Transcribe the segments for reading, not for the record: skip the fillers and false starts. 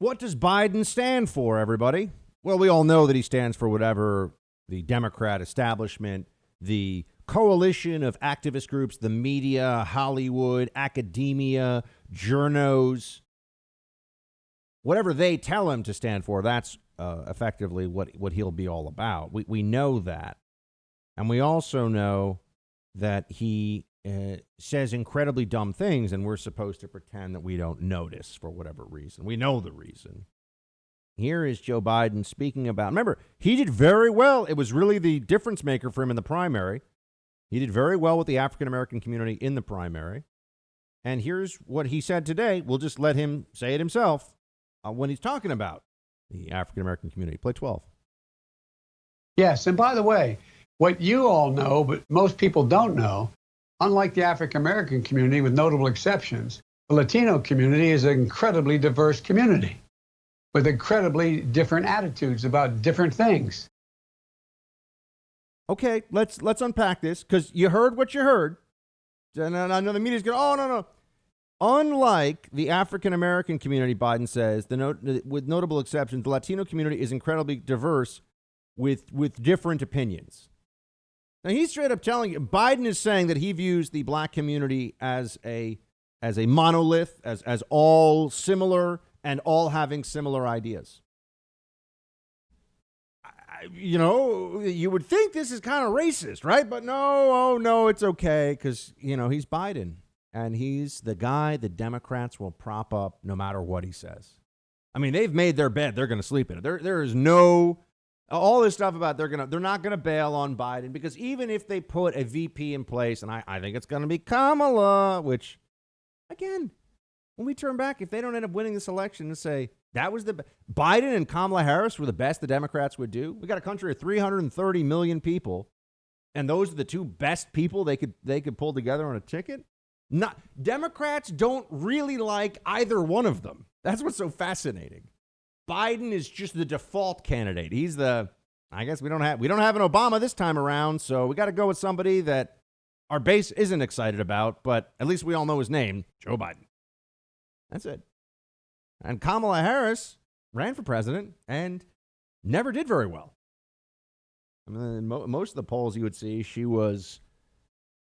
What does Biden stand for, everybody? Well, we all know that he stands for whatever the Democrat establishment, the coalition of activist groups, the media, Hollywood, academia, journos, whatever they tell him to stand for, that's effectively what he'll be all about. We know that. And we also know that he says incredibly dumb things, and we're supposed to pretend that we don't notice for whatever reason. We know the reason. Here is Joe Biden speaking about, remember, he did very well. It was really the difference maker for him in the primary. He did very well with the African-American community in the primary. And here's what he said today. We'll just let him say it himself when he's talking about the African-American community. Play 12. Yes, and by the way, what you all know, but most people don't know, unlike the African-American community, with notable exceptions, the Latino community is an incredibly diverse community with incredibly different attitudes about different things. Okay, let's unpack this, because you heard what you heard. And I know the media's going, oh, no. Unlike the African-American community, Biden says, with notable exceptions, the Latino community is incredibly diverse with different opinions. Now, he's straight up telling you, Biden is saying that he views the black community as a monolith, as all similar and all having similar ideas. You would think this is kind of racist, right? But no, it's okay, because, he's Biden. And he's the guy the Democrats will prop up no matter what he says. I mean, they've made their bed. They're going to sleep in it. There is no, all this stuff about they're not going to bail on Biden, because even if they put a VP in place, and I think it's going to be Kamala, which, again, when we turn back, if they don't end up winning this election and say that was Biden and Kamala Harris were the best the Democrats would do. We got a country of 330 million people, and those are the two best people they could pull together on a ticket. Democrats don't really like either one of them. That's what's so fascinating. Biden is just the default candidate. He's I guess we don't have an Obama this time around, so we got to go with somebody that our base isn't excited about, but at least we all know his name, Joe Biden. That's it. And Kamala Harris ran for president and never did very well. I mean, most of the polls you would see, she was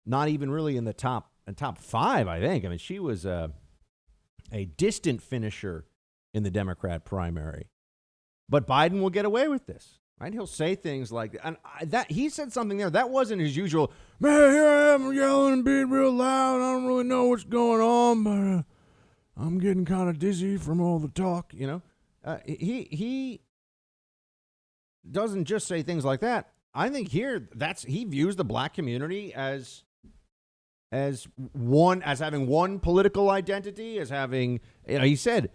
not even really in the top five, I think. I mean, she was a distant finisher in the Democrat primary. But Biden will get away with this, right? He'll say things like that. He said something there. That wasn't his usual, man, here I am yelling and being real loud. I don't really know what's going on, but I'm getting kind of dizzy from all the talk, He doesn't just say things like that. I think here he views the black community as having one political identity, as having, he said,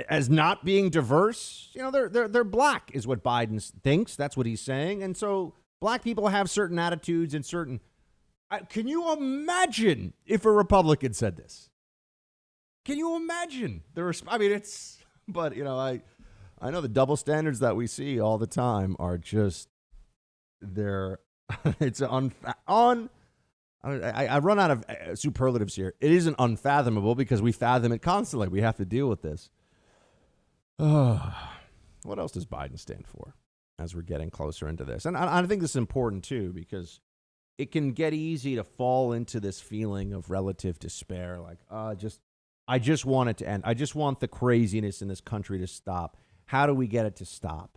as not being diverse. They're black is what Biden thinks. That's what he's saying. And so black people have certain attitudes and certain. Can you imagine if a Republican said this? Can you imagine but I know the double standards that we see all the time are just it's I run out of superlatives here. It isn't unfathomable because we fathom it constantly. We have to deal with this. What else does Biden stand for as we're getting closer into this? And I think this is important, too, because it can get easy to fall into this feeling of relative despair. Like, I just want it to end. I just want the craziness in this country to stop. How do we get it to stop?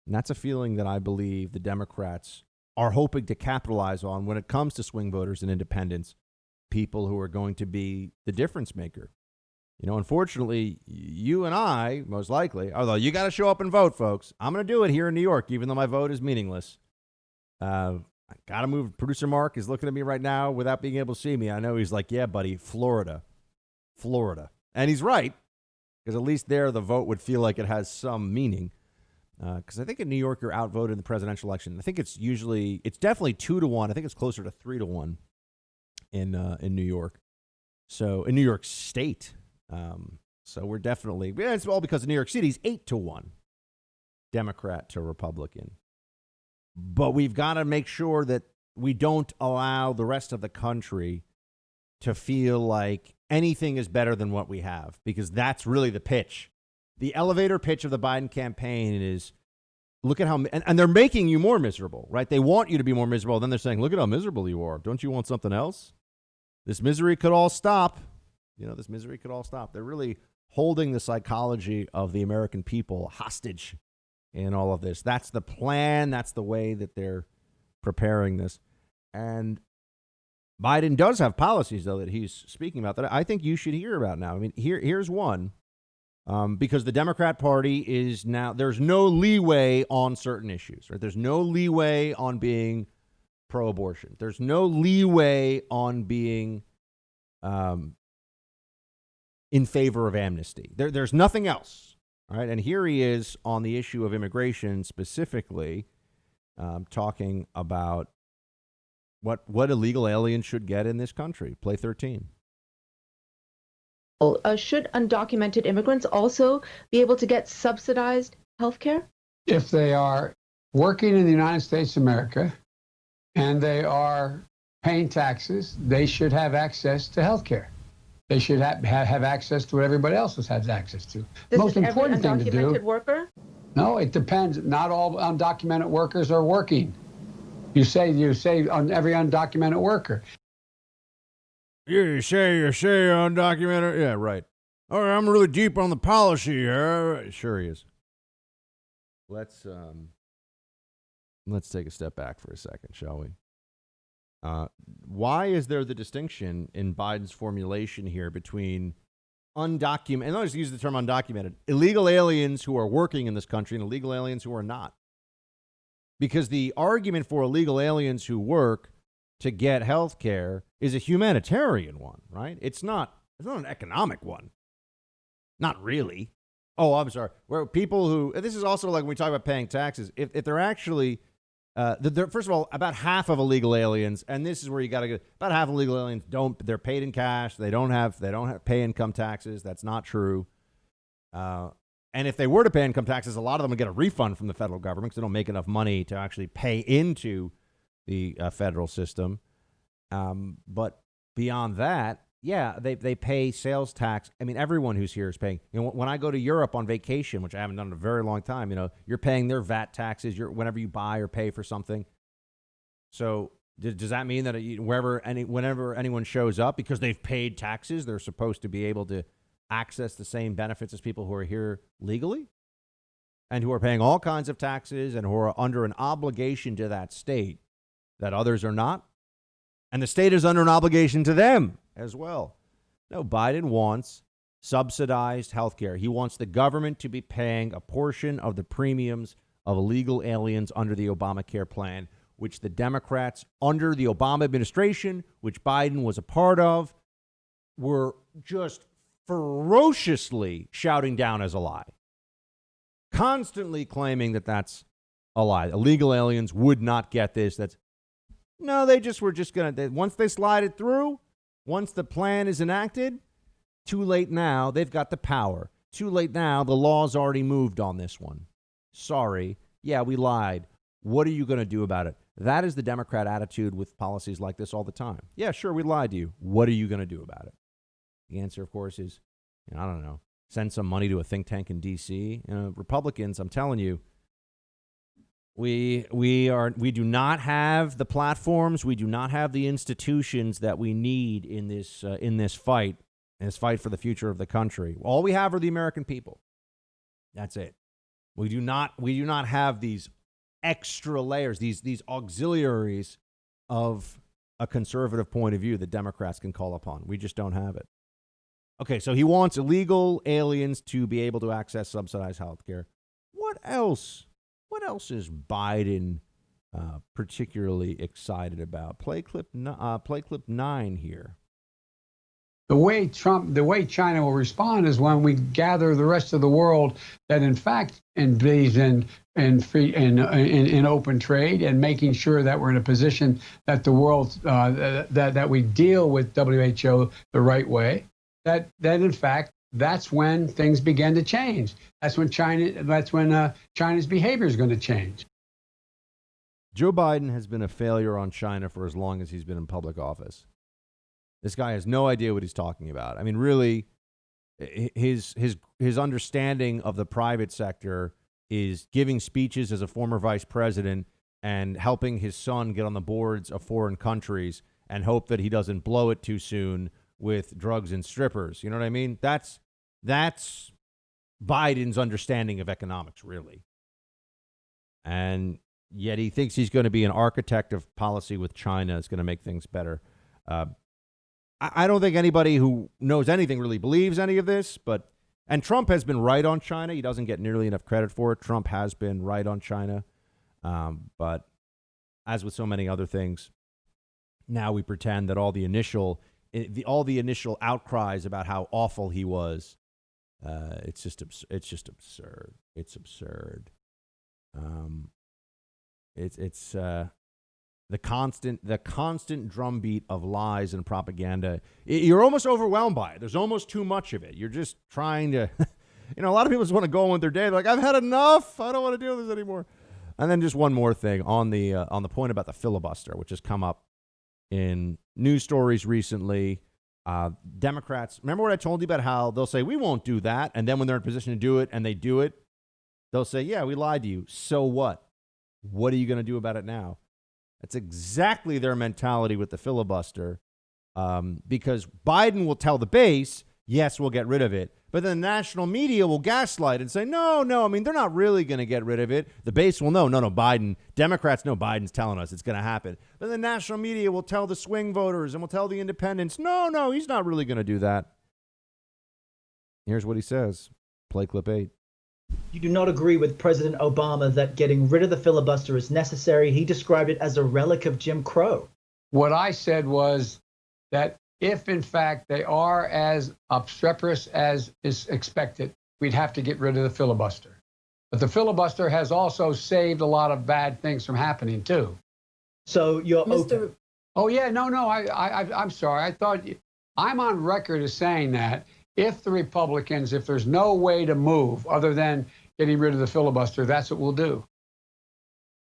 And that's a feeling that I believe the Democrats are hoping to capitalize on when it comes to swing voters and independents, people who are going to be the difference maker. Unfortunately, you and I, most likely, although you got to show up and vote, folks. I'm going to do it here in New York, even though my vote is meaningless. I got to move. Producer Mark is looking at me right now without being able to see me. I know he's like, yeah, buddy, Florida. And he's right, because at least there the vote would feel like it has some meaning. Because I think in New York, you're outvoted in the presidential election. I think it's definitely 2-1. I think it's closer to 3-1 in New York. So in New York State. So we're definitely, it's all because of New York City's 8-1 Democrat to Republican. But we've got to make sure that we don't allow the rest of the country to feel like anything is better than what we have, because that's really the pitch. the elevator pitch of the Biden campaign is, look at how, and they're making you more miserable, right? They want you to be more miserable. Then they're saying, look at how miserable you are. Don't you want something else? This misery could all stop. This misery could all stop. They're really holding the psychology of the American people hostage in all of this. That's the plan. That's the way that they're preparing this. And Biden does have policies, though, that he's speaking about that I think you should hear about now. I mean, here's one. Because the Democrat Party is now, there's no leeway on certain issues, right? There's no leeway on being pro-abortion. There's no leeway on being in favor of amnesty. There's nothing else, all right? And here he is on the issue of immigration specifically, talking about what illegal aliens should get in this country. Play 13. Should undocumented immigrants also be able to get subsidized health care? If they are working in the United States of America and they are paying taxes, they should have access to health care. They should have access to what everybody else has access to. This Most is important every thing to undocumented do. worker? No, it depends. Not all undocumented workers are working. You say on every undocumented worker. You say undocumented. Yeah, right. All right, I'm really deep on the policy here. Sure he is. Let's take a step back for a second, shall we? Why is there the distinction in Biden's formulation here between undocumented, and let's use the term undocumented, illegal aliens who are working in this country and illegal aliens who are not? Because the argument for illegal aliens who work to get health care is a humanitarian one, right? It's not an economic one. Not really. Oh, I'm sorry. Where people who, this is also like when we talk about paying taxes, if they're actually, first of all, about half of illegal aliens, and this is where you got to go, about half of illegal aliens they're paid in cash. They don't have pay income taxes. That's not true. And if they were to pay income taxes, a lot of them would get a refund from the federal government because they don't make enough money to actually pay into the federal system. But beyond that, yeah, they pay sales tax. I mean, everyone who's here is paying. When I go to Europe on vacation, which I haven't done in a very long time, you're paying their VAT taxes whenever you buy or pay for something. So does that mean that whenever anyone shows up, because they've paid taxes, they're supposed to be able to access the same benefits as people who are here legally and who are paying all kinds of taxes and who are under an obligation to that state that others are not? And the state is under an obligation to them as well. No, Biden wants subsidized health care. He wants the government to be paying a portion of the premiums of illegal aliens under the Obamacare plan, which the Democrats under the Obama administration, which Biden was a part of, were just ferociously shouting down as a lie. Constantly claiming that that's a lie. Illegal aliens would not get this. We're just going to, once they slide it through, once the plan is enacted, too late now, they've got the power. Too late now, the law's already moved on this one. Sorry. Yeah, we lied. What are you going to do about it? That is the Democrat attitude with policies like this all the time. Yeah, sure, we lied to you. What are you going to do about it? The answer, of course, is, I don't know, send some money to a think tank in D.C. Republicans, I'm telling you, we do not have the platforms, we do not have the institutions that we need in this fight for the future of the country. All we have are the American people. That's it. We do not have these extra layers, these auxiliaries of a conservative point of view that Democrats can call upon. We just don't have it. Okay, so he wants illegal aliens to be able to access subsidized health care. What else is Biden particularly excited about? Play clip 9 here. The way China will respond is when we gather the rest of the world that in fact believes in open trade and making sure that we're in a position that the world that we deal with WHO the right way. That in fact that's when things begin to change. That's when China's behavior is going to change. Joe Biden has been a failure on China for as long as he's been in public office. This guy has no idea what he's talking about. I mean, really, his understanding of the private sector is giving speeches as a former vice president and helping his son get on the boards of foreign countries and hope that he doesn't blow it too soon with drugs and strippers. You know what I mean? That's Biden's understanding of economics, really. And yet he thinks he's going to be an architect of policy with China. It's going to make things better. I don't think anybody who knows anything really believes any of this, and Trump has been right on China. He doesn't get nearly enough credit for it. Trump has been right on China. But as with so many other things, now we pretend that all the initial outcries about how awful he was, it's just absurd. It's absurd. It's the constant drumbeat of lies and propaganda. You're almost overwhelmed by it. There's almost too much of it. You're just trying to, a lot of people just want to go on with their day. They're like, I've had enough. I don't want to deal with this anymore. And then just one more thing on the point about the filibuster, which has come up in news stories recently. Democrats, remember what I told you about how they'll say, we won't do that. And then when they're in a position to do it and they do it, they'll say, yeah, we lied to you. So what? What are you going to do about it now? That's exactly their mentality with the filibuster, because Biden will tell the base, yes, we'll get rid of it. But then the national media will gaslight and say, no, I mean, they're not really going to get rid of it. The base will know, no, Biden. Democrats know Biden's telling us it's going to happen. But the national media will tell the swing voters and will tell the independents, no, he's not really going to do that. Here's what he says. Play clip 8. You do not agree with President Obama that getting rid of the filibuster is necessary. He described it as a relic of Jim Crow. What I said was that if, in fact, they are as obstreperous as is expected, we'd have to get rid of the filibuster. But the filibuster has also saved a lot of bad things from happening, too. So you're open. Oh, yeah, no, I'm sorry. I thought I'm on record as saying that if the Republicans, if there's no way to move other than getting rid of the filibuster, that's what we'll do.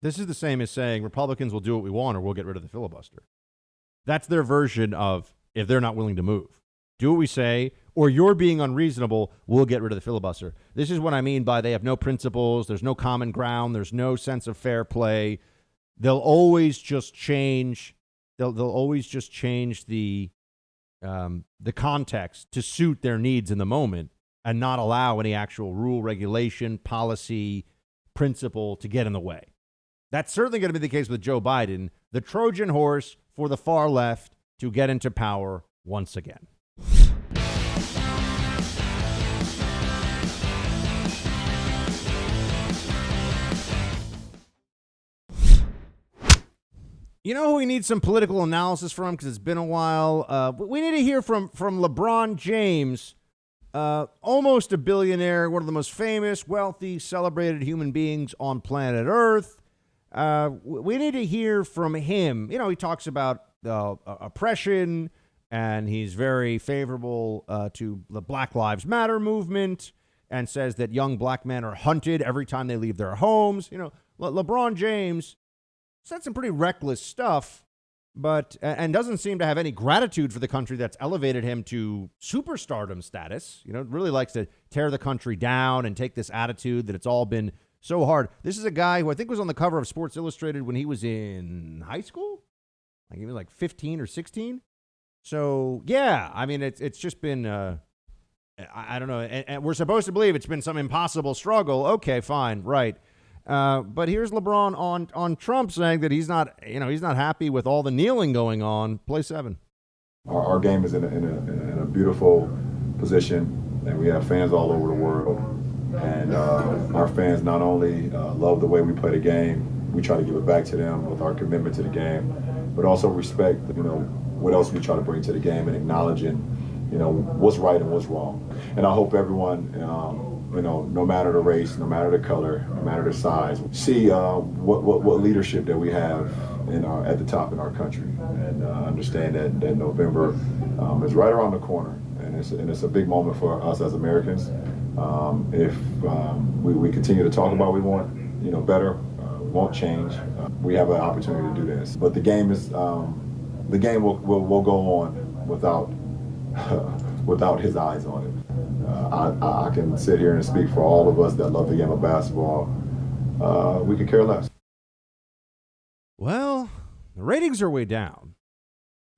This is the same as saying Republicans will do what we want or we'll get rid of the filibuster. That's their version of if they're not willing to move. Do what we say, or you're being unreasonable, we'll get rid of the filibuster. This is what I mean by they have no principles, there's no common ground, there's no sense of fair play. They'll always just change. They'll always just change the context to suit their needs in the moment and not allow any actual rule, regulation, policy, principle to get in the way. That's certainly going to be the case with Joe Biden, the Trojan horse for the far left to get into power once again. You know who we need some political analysis from because it's been a while? We need to hear from LeBron James, almost a billionaire, one of the most famous, wealthy, celebrated human beings on planet Earth. We need to hear from him. You know, he talks about oppression, and he's very favorable to the Black Lives Matter movement and says that young black men are hunted every time they leave their homes. You know, LeBron James said some pretty reckless stuff, and doesn't seem to have any gratitude for the country that's elevated him to superstardom status. You know, really likes to tear the country down and take this attitude that it's all been so hard. This is a guy who I think was on the cover of Sports Illustrated when he was in high school, like he was like 15 or 16. So yeah, I mean it's just been I don't know, and we're supposed to believe it's been some impossible struggle. Okay, fine, right. But here's LeBron on Trump saying that he's not happy with all the kneeling going on. Play 7. Our game is in a beautiful position, and we have fans all over the world. And our fans not only love the way we play the game, we try to give it back to them with our commitment to the game, but also respect, what else we try to bring to the game and acknowledging, what's right and what's wrong. And I hope everyone, no matter the race, no matter the color, no matter the size, see what leadership that we have at the top in our country, and understand that November is right around the corner, and it's a big moment for us as Americans. If we continue to talk about what we want, better, won't change, we have an opportunity to do this. But the game will go on without without his eyes on it. I can sit here and speak for all of us that love the game of basketball. We could care less. Well, the ratings are way down,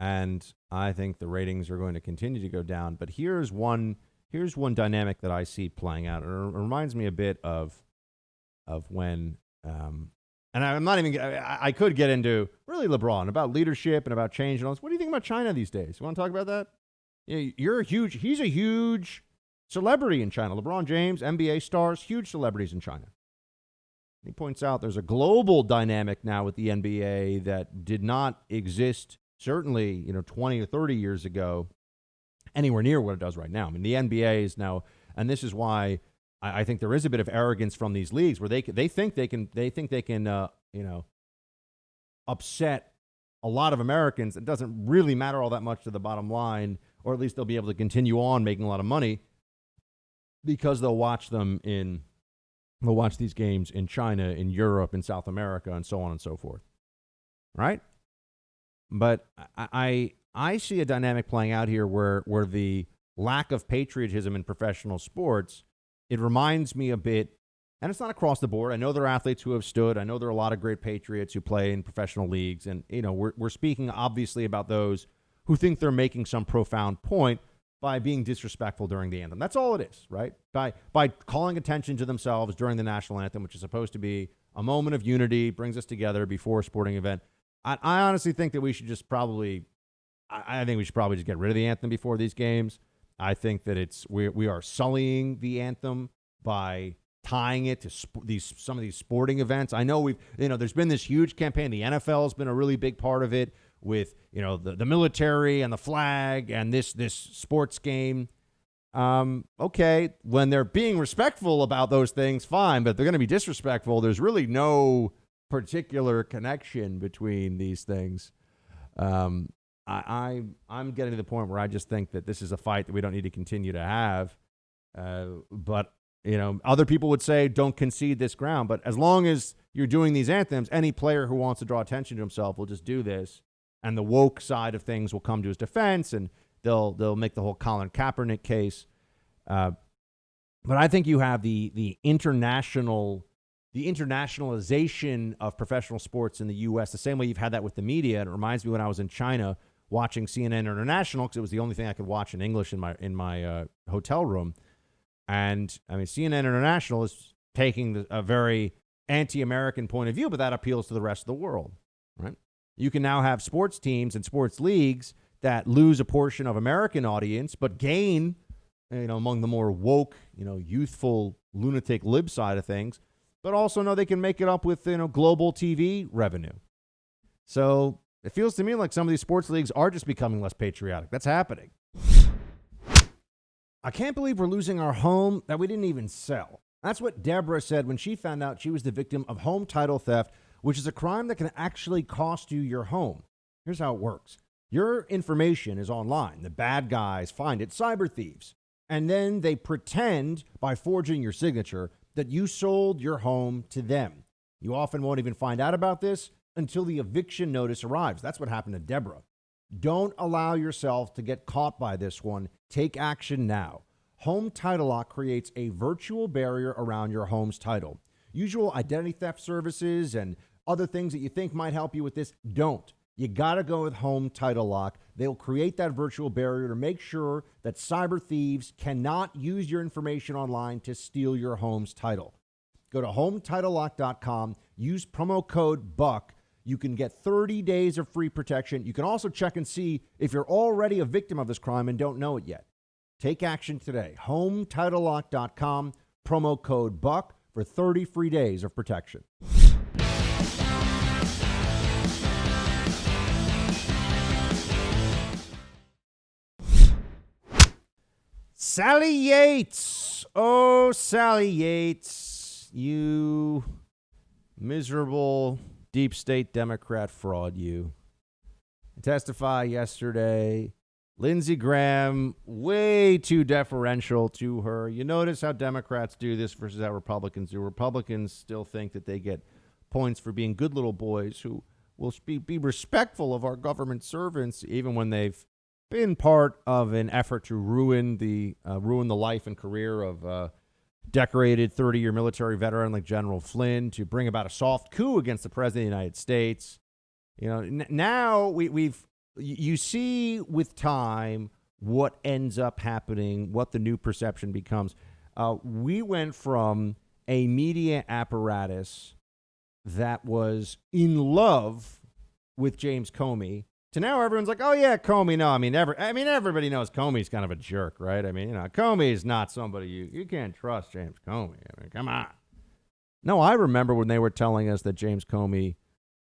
and I think the ratings are going to continue to go down. But here's one dynamic that I see playing out. It reminds me a bit of when, and I'm not even. I could get into really LeBron about leadership and about change and all this. What do you think about China these days? You want to talk about that? He's a huge celebrity in China. LeBron James, NBA stars, huge celebrities in China. He points out there's a global dynamic now with the NBA that did not exist, certainly, 20 or 30 years ago, anywhere near what it does right now. I mean, the NBA is now, and this is why I think there is a bit of arrogance from these leagues where they think they can upset a lot of Americans. It doesn't really matter all that much to the bottom line, or at least they'll be able to continue on making a lot of money because they'll watch these games in China, in Europe, in South America, and so on and so forth. Right? But I see a dynamic playing out here where the lack of patriotism in professional sports, it reminds me a bit, and it's not across the board. I know there are athletes who have stood. I know there are a lot of great patriots who play in professional leagues. And, we're speaking obviously about those who think they're making some profound point by being disrespectful during the anthem. That's all it is, right? By calling attention to themselves during the national anthem, which is supposed to be a moment of unity, brings us together before a sporting event. I honestly think that we should just probably just get rid of the anthem before these games. I think that we are sullying the anthem by tying it to some of these sporting events. I know there's been this huge campaign. The NFL has been a really big part of it with the military and the flag and this sports game. Okay, when they're being respectful about those things, fine. But if they're going to be disrespectful, there's really no particular connection between these things. I'm getting to the point where I just think that this is a fight that we don't need to continue to have. But other people would say don't concede this ground. But as long as you're doing these anthems, any player who wants to draw attention to himself will just do this, and the woke side of things will come to his defense, and they'll make the whole Colin Kaepernick case. But I think you have the internationalization of professional sports in the U.S. the same way you've had that with the media. And it reminds me when I was in China watching CNN International, because it was the only thing I could watch in English in my hotel room. And I mean, CNN International is taking a very anti-American point of view, but that appeals to the rest of the world, right? You can now have sports teams and sports leagues that lose a portion of American audience, but gain, among the more woke, youthful, lunatic lib side of things, but also know they can make it up with, global TV revenue. So it feels to me like some of these sports leagues are just becoming less patriotic. That's happening. I can't believe we're losing our home that we didn't even sell. That's what Deborah said when she found out she was the victim of home title theft, which is a crime that can actually cost you your home. Here's how it works. Your information is online. The bad guys find it, cyber thieves. And then they pretend by forging your signature that you sold your home to them. You often won't even find out about this until the eviction notice arrives. That's what happened to Deborah. Don't allow yourself to get caught by this one. Take action now. Home Title Lock creates a virtual barrier around your home's title. Usual identity theft services and other things that you think might help you with this don't. You got to go with Home Title Lock. They'll create that virtual barrier to make sure that cyber thieves cannot use your information online to steal your home's title. Go to HomeTitleLock.com. Use promo code BUCK. You can get 30 days of free protection. You can also check and see if you're already a victim of this crime and don't know it yet. Take action today. HomeTitleLock.com. Promo code BUCK for 30 free days of protection. Sally Yates. Oh, Sally Yates, you miserable deep state Democrat fraud, you. Testify yesterday. Lindsey Graham, way too deferential to her. You notice how Democrats do this versus how Republicans do. Republicans still think that they get points for being good little boys who will be respectful of our government servants, even when they've been part of an effort to ruin the life and career of decorated 30-year military veteran like General Flynn, to bring about a soft coup against the president of the United States. You know, now you see with time what ends up happening, what the new perception becomes. We went from a media apparatus that was in love with James Comey to now everyone's like, oh yeah, Comey. No, I mean everybody knows Comey's kind of a jerk, right? I mean, you know, Comey is not somebody you can't trust. James Comey. I mean, come on. No, I remember when they were telling us that James Comey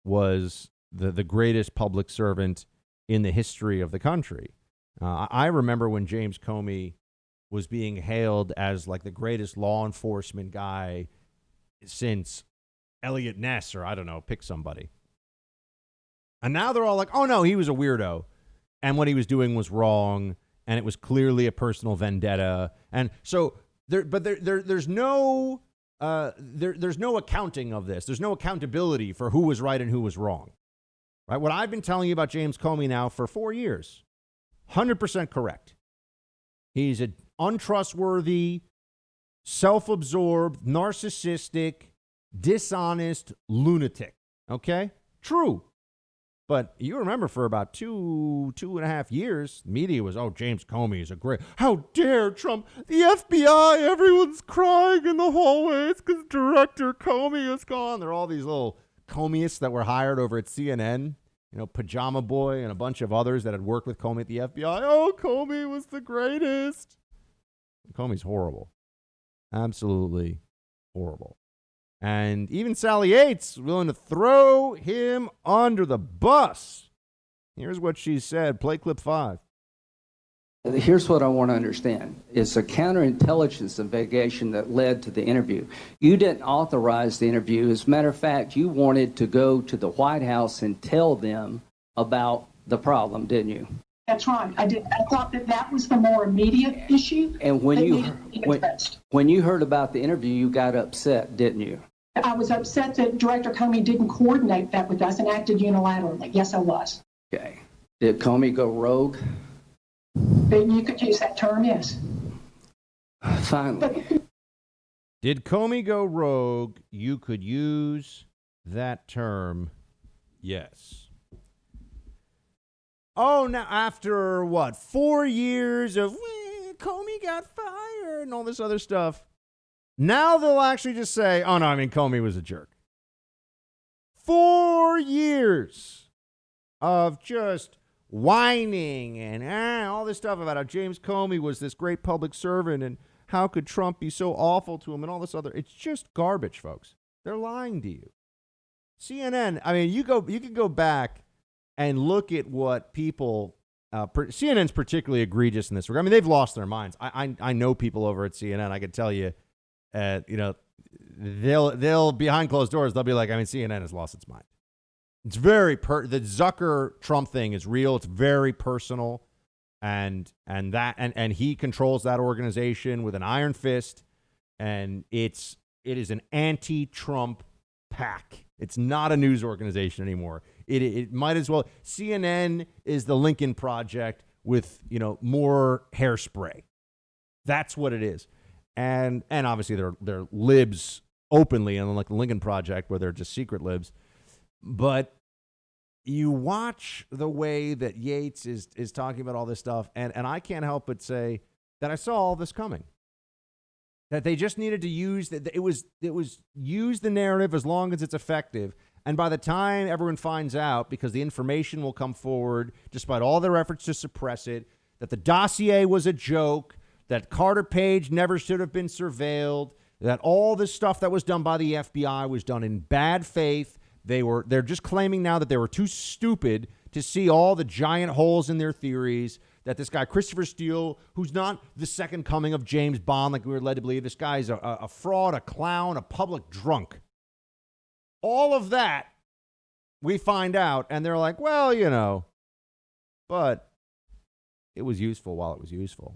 was the greatest public servant in the history of the country. I remember when James Comey was being hailed as like the greatest law enforcement guy since Elliot Ness, or I don't know, pick somebody. And now they're all like, oh no, he was a weirdo, and what he was doing was wrong, and it was clearly a personal vendetta. And so there's no accounting of this. There's no accountability for who was right and who was wrong. Right? What I've been telling you about James Comey now for 4 years, 100% correct. He's an untrustworthy, self-absorbed, narcissistic, dishonest lunatic. Okay? True. But you remember for about two and a half years, the media was, oh, James Comey is a great, how dare Trump, the FBI, everyone's crying in the hallways because Director Comey is gone. There are all these little Comeyists that were hired over at CNN, you know, Pajama Boy and a bunch of others that had worked with Comey at the FBI. Oh, Comey was the greatest. Comey's horrible. Absolutely horrible. And even Sally Yates willing to throw him under the bus. Here's what she said. Play clip 5. Here's what I want to understand. It's a counterintelligence investigation that led to the interview. You didn't authorize the interview. As a matter of fact, you wanted to go to the White House and tell them about the problem, didn't you? That's right. I did. I thought that was the more immediate issue. And when you heard about the interview, you got upset, didn't you? I was upset that Director Comey didn't coordinate that with us and acted unilaterally. Yes, I was. Okay. Did Comey go rogue? You could use that term, yes. Finally. Did Comey go rogue? You could use that term, yes. Oh, now after what? 4 years of Comey got fired and all this other stuff. Now they'll actually just say, oh no, I mean, Comey was a jerk. 4 years of just whining and all this stuff about how James Comey was this great public servant and how could Trump be so awful to him and all this other. It's just garbage, folks. They're lying to you. CNN, I mean, you can go back and look at what people, CNN's particularly egregious in this regard. I mean, they've lost their minds. I know people over at CNN. I can tell you, you know, they'll behind closed doors, they'll be like, I mean, CNN has lost its mind. It's very the Zucker Trump thing is real. It's very personal, and he controls that organization with an iron fist, and it is an anti-Trump pack. It's not a news organization anymore. It might as well. CNN is the Lincoln Project with, you know, more hairspray. That's what it is, and obviously they're libs openly, unlike the Lincoln Project where they're just secret libs. But you watch the way that Yates is talking about all this stuff, and I can't help but say that I saw all this coming. That they just needed to use that it was use the narrative as long as it's effective. And by the time everyone finds out, because the information will come forward, despite all their efforts to suppress it, that the dossier was a joke, that Carter Page never should have been surveilled, that all this stuff that was done by the FBI was done in bad faith. They're just claiming now that they were too stupid to see all the giant holes in their theories, that this guy, Christopher Steele, who's not the second coming of James Bond like we were led to believe, this guy's a fraud, a clown, a public drunk. All of that we find out, and they're like, well, you know, but it was useful while it was useful.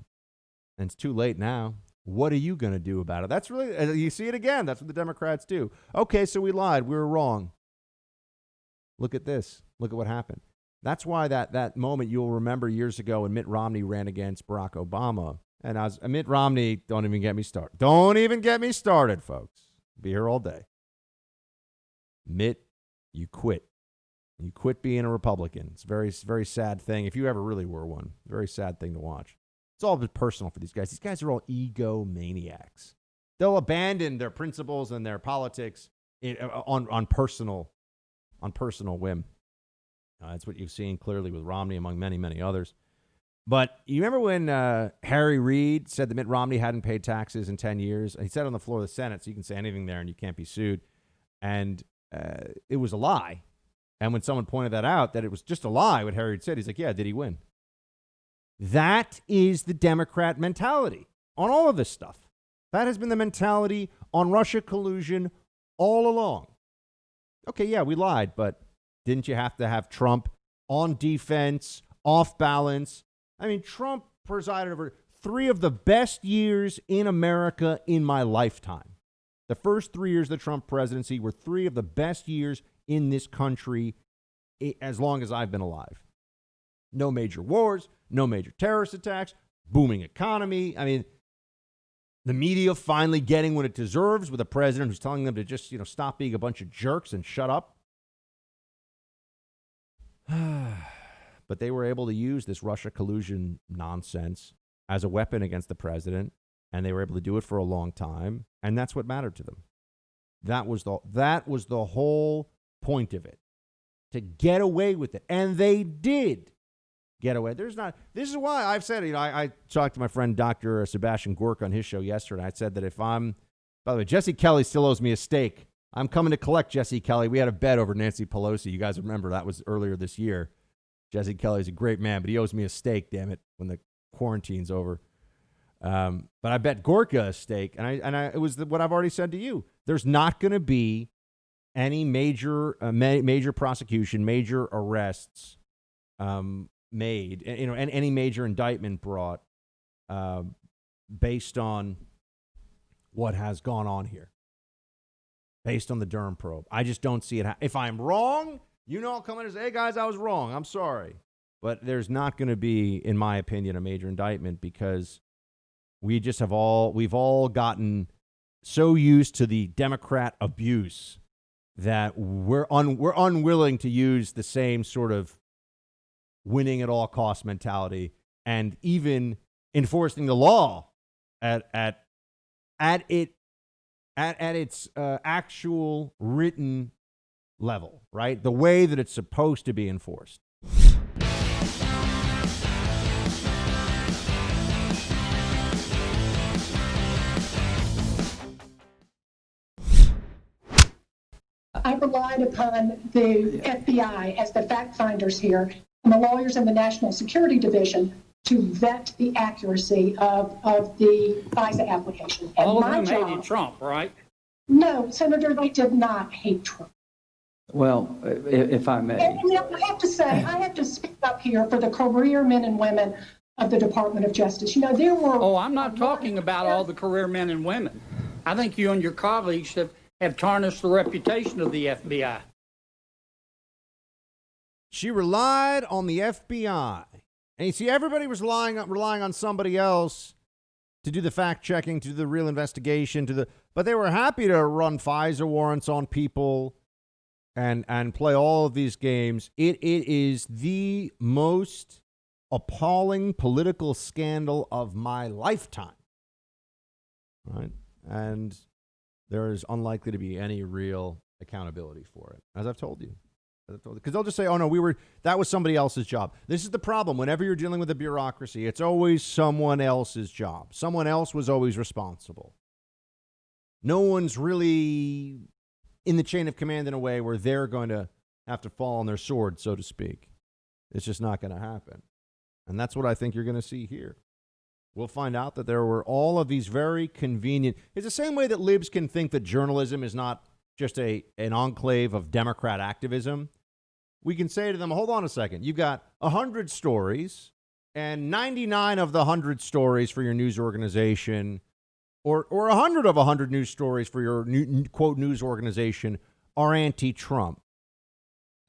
And it's too late now. What are you going to do about it? That's really, you see it again. That's what the Democrats do. Okay, so we lied. We were wrong. Look at this. Look at what happened. That's why that moment you'll remember years ago when Mitt Romney ran against Barack Obama. And Mitt Romney, don't even get me started. Don't even get me started, folks. Be here all day. Mitt, you quit. You quit being a Republican. It's a very, very sad thing. If you ever really were one, very sad thing to watch. It's all bit personal for these guys. These guys are all egomaniacs. They'll abandon their principles and their politics on personal whim. That's what you've seen clearly with Romney, among many, many others. But you remember when Harry Reid said that Mitt Romney hadn't paid taxes in 10 years? He said on the floor of the Senate, so you can say anything there and you can't be sued. And it was a lie. And when someone pointed that out, that it was just a lie, what Harry Reid said, he's like, yeah, did he win? That is the Democrat mentality on all of this stuff. That has been the mentality on Russia collusion all along. Okay, yeah, we lied, but didn't you have to have Trump on defense, off balance? I mean, Trump presided over 3 of the best years in America in my lifetime. The first 3 years of the Trump presidency were 3 of the best years in this country as long as I've been alive. No major wars, no major terrorist attacks, booming economy. I mean, the media finally getting what it deserves with a president who's telling them to just, stop being a bunch of jerks and shut up. But they were able to use this Russia collusion nonsense as a weapon against the president, and they were able to do it for a long time, and that's what mattered to them. That was the whole point of it, to get away with it, and they did get away. This is why I've said, I talked to my friend Dr. Sebastian Gork on his show yesterday. I said that by the way, Jesse Kelly still owes me a steak. I'm coming to collect Jesse Kelly. We had a bet over Nancy Pelosi. You guys remember that was earlier this year. Jesse Kelly's a great man, but he owes me a steak, damn it, when the quarantine's over. But I bet Gorka a steak, and it was what I've already said to you. There's not going to be any major prosecution, major arrests made, and any major indictment brought based on what has gone on here, based on the Durham probe. I just don't see it. If I'm wrong, I'll come in and say, hey, guys, I was wrong. I'm sorry. But there's not going to be, in my opinion, a major indictment because we've all gotten so used to the Democrat abuse that we're unwilling to use the same sort of winning at all costs mentality and even enforcing the law at its actual written level, right? The way that it's supposed to be enforced. I relied upon the FBI as the fact finders here and the lawyers in the National Security Division to vet the accuracy of the FISA application. And all of them hated Trump, right? No, Senator, they did not hate Trump. Well, if I may. And I have to speak up here for the career men and women of the Department of Justice. There were... Oh, I'm not talking about all the career men and women. I think you and your colleagues have tarnished the reputation of the FBI. She relied on the FBI. And you see, everybody was relying on somebody else to do the fact-checking, to do the real investigation, but they were happy to run FISA warrants on people and play all of these games. It is the most appalling political scandal of my lifetime. Right? And there is unlikely to be any real accountability for it, as I've told you. Because they'll just say, oh, no, that was somebody else's job. This is the problem. Whenever you're dealing with a bureaucracy, it's always someone else's job. Someone else was always responsible. No one's really in the chain of command in a way where they're going to have to fall on their sword, so to speak. It's just not going to happen. And that's what I think you're going to see here. We'll find out that there were all of these very convenient... It's the same way that libs can think that journalism is not just an enclave of Democrat activism. We can say to them, hold on a second. You've got 100 stories, and 99 of the 100 stories for your news organization, or 100 of 100 news stories for your quote news organization are anti-Trump.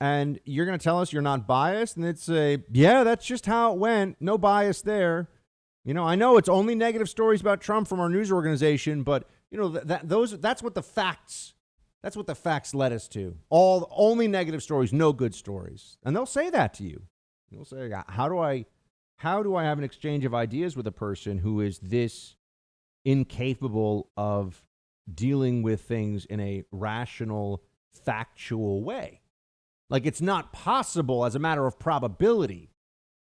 And you're going to tell us you're not biased? And it's yeah, that's just how it went. No bias there. You know, I know it's only negative stories about Trump from our news organization, but you know that's what the facts led us to. Only negative stories, no good stories. And they'll say that to you. They'll say, how do I have an exchange of ideas with a person who is this incapable of dealing with things in a rational, factual way? Like, it's not possible as a matter of probability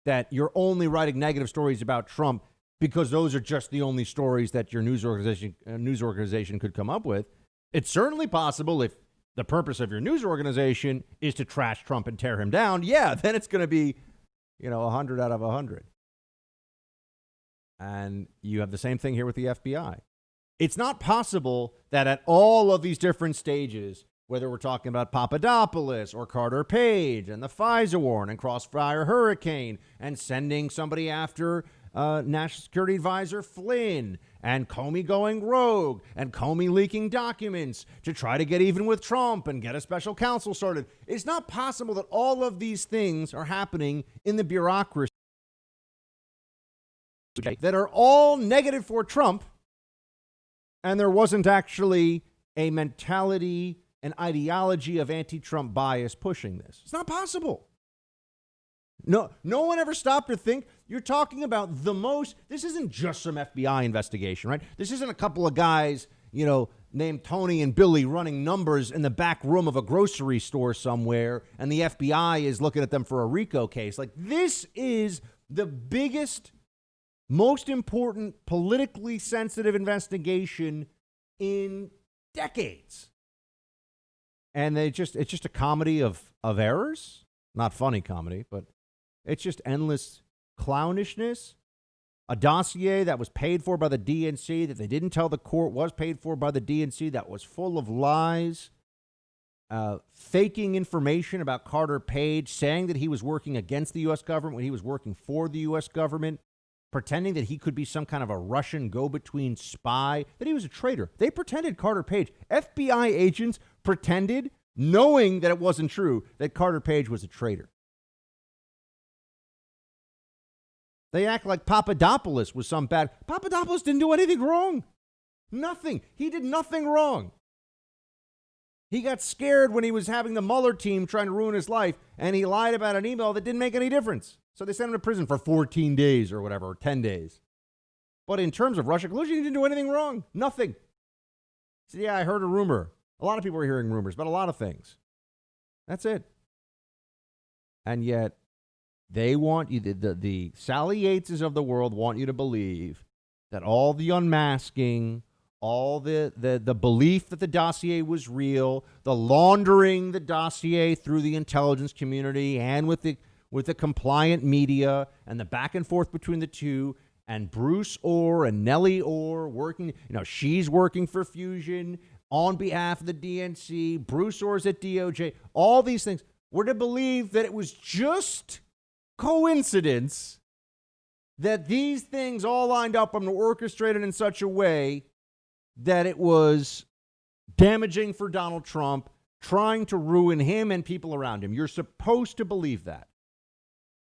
that you're only writing negative stories about Trump because those are just the only stories that your news organization could come up with. It's certainly possible if the purpose of your news organization is to trash Trump and tear him down. Yeah, then it's going to be, 100 out of 100. And you have the same thing here with the FBI. It's not possible that at all of these different stages, whether we're talking about Papadopoulos or Carter Page and the FISA warrant and Crossfire Hurricane and sending somebody after National Security Advisor Flynn and Comey going rogue and Comey leaking documents to try to get even with Trump and get a special counsel started. It's not possible that all of these things are happening in the bureaucracy that are all negative for Trump, and there wasn't actually a mentality, an ideology of anti-Trump bias pushing this. It's not possible. No one ever stopped to think. You're talking about this isn't just some FBI investigation, right? This isn't a couple of guys, named Tony and Billy running numbers in the back room of a grocery store somewhere, and the FBI is looking at them for a RICO case. Like, this is the biggest, most important, politically sensitive investigation in decades. And it's just a comedy of errors. Not funny comedy, but it's just endless clownishness. A dossier that was paid for by the DNC that they didn't tell the court was paid for by the DNC that was full of lies. Faking information about Carter Page, saying that he was working against the U.S. government when he was working for the U.S. government. Pretending that he could be some kind of a Russian go-between spy, that he was a traitor. They pretended Carter Page. FBI agents pretended, knowing that it wasn't true, that Carter Page was a traitor. They act like Papadopoulos was some bad. Papadopoulos didn't do anything wrong. Nothing. He did nothing wrong. He got scared when he was having the Mueller team trying to ruin his life, and he lied about an email that didn't make any difference. So they sent him to prison for 14 days or whatever, or 10 days. But in terms of Russia collusion, he didn't do anything wrong. Nothing. So yeah, I heard a rumor. A lot of people are hearing rumors about a lot of things. That's it. And yet, they want you, the Sally Yateses of the world want you to believe that all the unmasking, all the belief that the dossier was real, the laundering the dossier through the intelligence community and with the compliant media and the back and forth between the two, and Bruce Orr and Nellie Orr working, she's working for Fusion on behalf of the DNC, Bruce Orr's at DOJ, all these things. We're to believe that it was just coincidence that these things all lined up and were orchestrated in such a way that it was damaging for Donald Trump, trying to ruin him and people around him. You're supposed to believe that.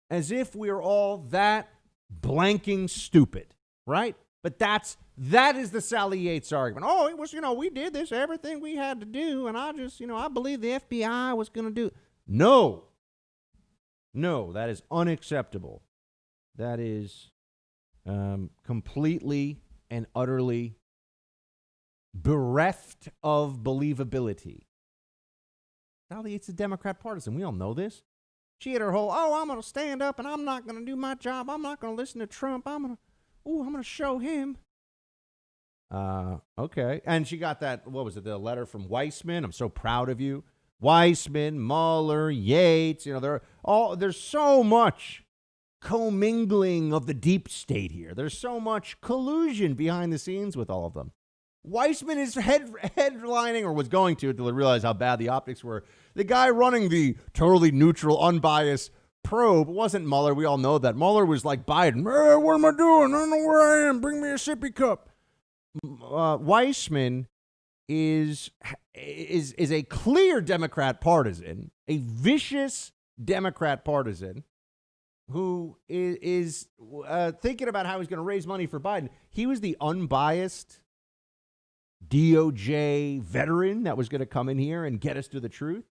As if we are all that blanking stupid, right? But that is the Sally Yates argument. Oh, it was, we did this, everything we had to do, and I just, I believe the FBI was going to do. No, that is unacceptable. That is completely and utterly bereft of believability. Sally Yates is a Democrat partisan. We all know this. She had her whole, I'm going to stand up and I'm not going to do my job. I'm not going to listen to Trump. I'm going to show him. Okay. And she got that, what was it, the letter from Weissman? I'm so proud of you. Weissman, Mueller, Yates, there's so much commingling of the deep state here. There's so much collusion behind the scenes with all of them. Weissman is headlining, or was going to until he realized how bad the optics were. The guy running the totally neutral, unbiased probe wasn't Mueller. We all know that. Mueller was like Biden. Hey, what am I doing? I don't know where I am. Bring me a sippy cup. Weissman is a clear Democrat partisan, a vicious Democrat partisan who is thinking about how he's going to raise money for Biden. He was the unbiased DOJ veteran that was going to come in here and get us to the truth.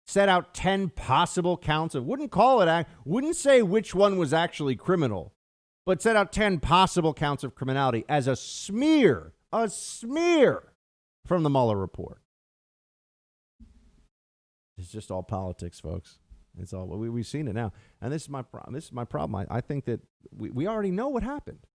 Set out 10 possible counts of, wouldn't say which one was actually criminal, but set out 10 possible counts of criminality as a smear from the Mueller report. It's just all politics, folks. It's all we've seen it now, and this is my problem. I think that we already know what happened.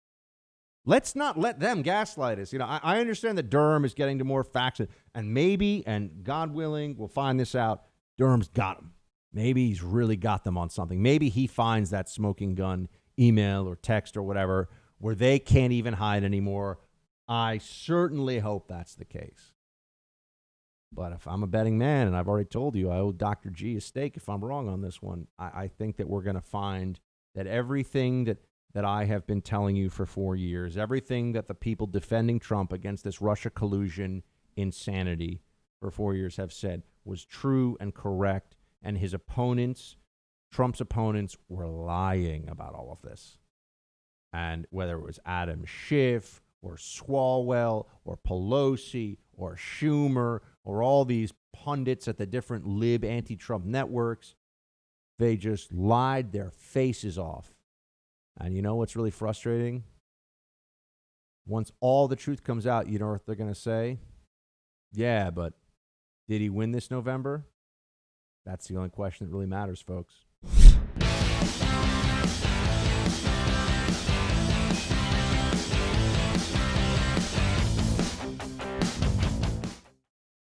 Let's not let them gaslight us. I understand that Durham is getting to more facts, and maybe, and God willing, we'll find this out. Durham's got them. Maybe he's really got them on something. Maybe he finds that smoking gun email or text or whatever where they can't even hide anymore. I certainly hope that's the case. But if I'm a betting man, and I've already told you I owe Dr. G a steak if I'm wrong on this one, I think that we're going to find that everything that I have been telling you for 4 years, everything that the people defending Trump against this Russia collusion insanity for 4 years have said was true and correct, and his opponents, Trump's opponents, were lying about all of this. And whether it was Adam Schiff or Swalwell or Pelosi or Schumer or all these pundits at the different lib anti-Trump networks, they just lied their faces off. And you know what's really frustrating? Once all the truth comes out, you know what they're going to say? Yeah, but did he win this November? That's the only question that really matters, folks.